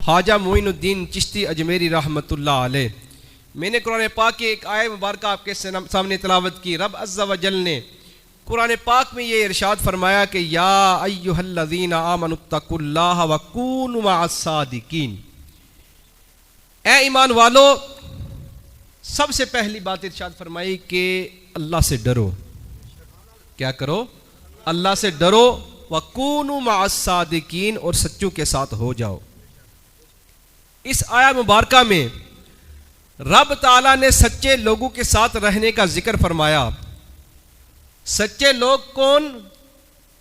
ख्वाजा मोइनुद्दीन चिश्ती अजमेरी रहमतुल्लाह अलैह। मैंने कुरान पाक की एक आयत मुबारक आपके सामने तिलावत की। रब अज़्ज़ा व जल ने कुरान पाक में ये इरशाद फरमाया कि या अय्युहल्लज़ीना आमनुत्तकुल्लाह व कूनु मअस्सादिकीन। ए ईमान वालो, सबसे पहली बात इरशाद फरमाई कि अल्लाह से डरो। क्या करो? अल्लाह से डरो। व कूनु मअस्सादिकीन, और सच्चों के साथ हो जाओ। इस आया मुबारका में रब ताला ने सच्चे लोगों के साथ रहने का जिक्र फरमाया। सच्चे लोग कौन?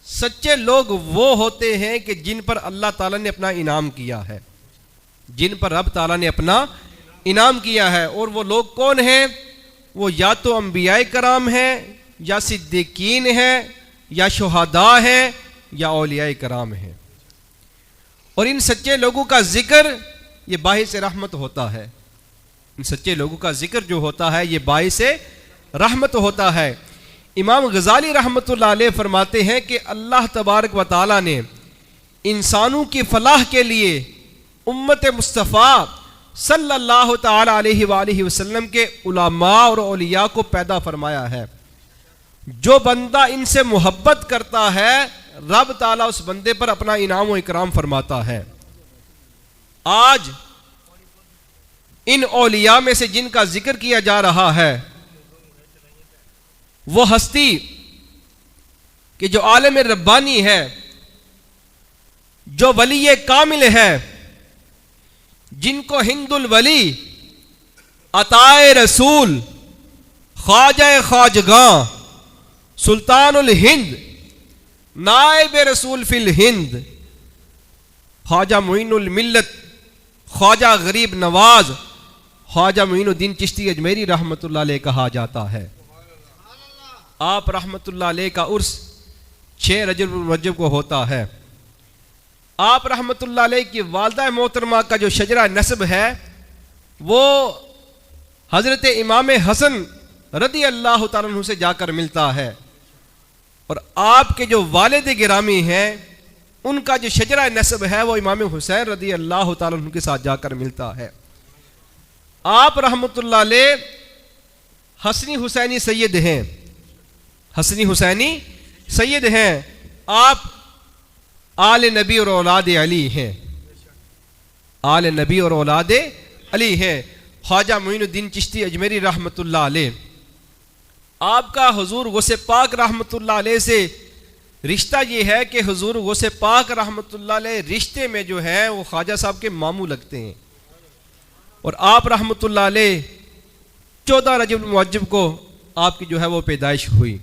सच्चे लोग वो होते हैं कि जिन पर अल्लाह ताला ने अपना इनाम किया है, जिन पर रब ताला ने अपना इनाम किया है। और वो लोग कौन हैं? वो या तो अंबियाए कराम हैं, या सिद्दीकीन हैं, या शुहदा हैं, या औलियाए कराम हैं। और इन सच्चे लोगों का जिक्र ये बाहिस रहमत होता है। इन सच्चे लोगों का जिक्र जो होता है ये बाइस रहमत होता है। इमाम गजाली रहमतुल्लाह अलैह फरमाते हैं कि अल्लाह तबारक व तआला ने इंसानों की फलाह के लिए उम्मत मुस्तफ़ा सल्लल्लाहु तआला अलैहि वसल्लम के उलमा और औलिया को पैदा फरमाया है। जो बंदा इनसे मोहब्बत करता है, रब ताला उस बंदे पर अपना इनाम व इकराम फरमाता है। आज इन औलिया में से जिनका जिक्र किया जा रहा है, वो हस्ती कि जो आलम रब्बानी है, जो वली कामिल है, जिनको हिंदुल वली, अताए रसूल, ख्वाजा ख्वाजगां, सुल्तानुल हिंद, नायब रसूल फिल हिंद, ख्वाजा मोइनुल मिल्लत, ख्वाजा गरीब नवाज, ख्वाजा मोइनुद्दीन चिश्ती अजमेरी रहमतुल्लाह अलैह कहा जाता है। आप रहमतुल्लाह अलैह का उर्स 6 रजब को होता है। आप रहमतुल्लाह अलैह की वालदा मोहतरमा का जो शजरा नस्ब है वो हजरत इमाम हसन रदी अल्लाह तआला अन्हु से जाकर मिलता है। और आपके जो वालिद गिरामी हैं उनका जो शजरा नस्ब है वो इमाम हुसैन रदी अल्लाह तआला अन्हु के साथ जाकर मिलता है। आप रहमतुल्लाह अलैह हसनी हुसैनी सैयद हैं, हसनी हुसैनी सैयद हैं। आप आले नबी और औलाद अली हैं, आले नबी और औलाद अली हैं। ख्वाजा मोइनुद्दीन चिश्ती अजमेरी रहमतुल्लाह अलैह, आपका हुजूर गौसे पाक रहमतुल्लाह अलैह से रिश्ता ये है कि हुजूर गौसे पाक रहमतुल्लाह अलैह रिश्ते में जो है वो ख्वाजा साहब के मामू लगते हैं। और आप रहमतुल्लाह अलैह 14 रजब मुअज्जब को आपकी जो है वो पैदाइश हुई।